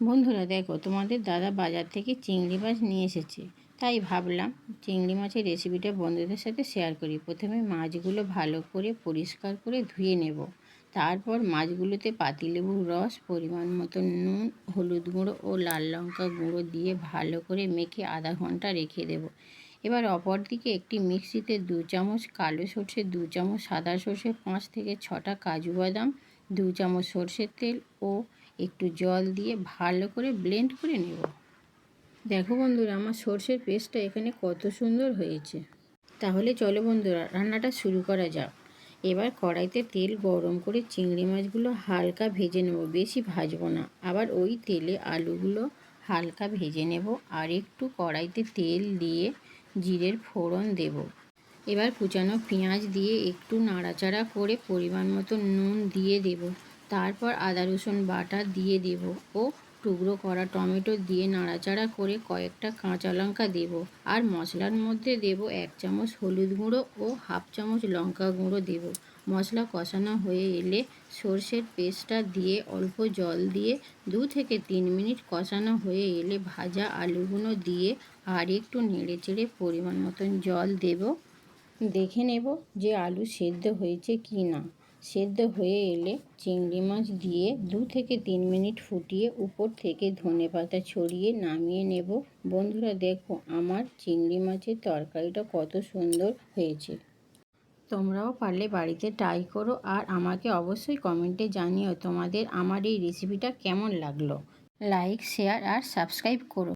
বন্ধুরা দেখো, তোমাদের দাদা বাজার থেকে চিংড়ি মাছ নিয়ে এসেছে, তাই ভাবলাম চিংড়ি মাছের রেসিপিটা বন্ধুদের সাথে শেয়ার করি। প্রথমে মাছগুলো ভালো করে পরিষ্কার করে ধুয়ে নেব। তারপর মাছগুলোতে পাতিলেবুর রস, পরিমাণ মতো নুন, হলুদ গুঁড়ো ও লাল লঙ্কা গুঁড়ো দিয়ে ভালো করে মেখে আধা ঘন্টা রেখে দেব। এবার অপর দিকে একটি মিক্সিতে 2 চামচ কালো সর্ষে, 2 চামচ সাদা সর্ষে, 5 থেকে 6টা কাজু বাদাম, 2 চামচ সর্ষের তেল ও একটু জল দিয়ে ভালো করে ব্লেন্ড করে নেব। দেখো বন্ধুরা, আমার সর্ষের পেস্টটা এখানে কত সুন্দর হয়েছে। তাহলে চলো বন্ধুরা, রান্নাটা শুরু করা যাক। এবার কড়াইতে তেল গরম করে চিংড়ি মাছগুলো হালকা ভেজে নেব, বেশি ভাজবো না। আবার ওই তেলে আলুগুলো হালকা ভেজে নেব। আর একটু কড়াইতে তেল দিয়ে জিরের ফোড়ন দেব। এবার কুচানো পেঁয়াজ দিয়ে একটু নাড়াচাড়া করে পরিমাণ মতো নুন দিয়ে দেব। তারপর আদা রসুন বাটা দিয়ে দেব ও টুকরো করা টমেটো দিয়ে নাড়াচাড়া করে কয়েকটা কাঁচা লঙ্কা দেব। আর মশলার মধ্যে দেব 1 চামচ হলুদ গুঁড়ো ও হাফ চামচ লঙ্কা গুঁড়ো দেব। মশলা কষানো হয়ে এলে সর্ষের পেস্টটা দিয়ে অল্প জল দিয়ে 2 থেকে 3 মিনিট কষানো হয়ে এলে ভাজা আলুগুলো দিয়ে আর একটু নেড়েচেড়ে পরিমাণ মতন জল দেব। দেখে নেব যে আলু সেদ্ধ হয়েছে কি না। সেদ্ধ হয়ে এলে চিংড়ি মাছ দিয়ে 2 থেকে 3 মিনিট ফুটিয়ে উপর থেকে ধনেপাতা ছড়িয়ে নামিয়ে নেব। বন্ধুরা দেখো, আমার চিংড়ি মাছের তরকারিটা কত সুন্দর হয়েছে। তোমরাও পারলে বাড়িতে ট্রাই করো আর আমাকে অবশ্যই কমেন্টে জানিও তোমাদের আমার এই রেসিপিটা কেমন লাগলো। লাইক, শেয়ার আর সাবস্ক্রাইব করো।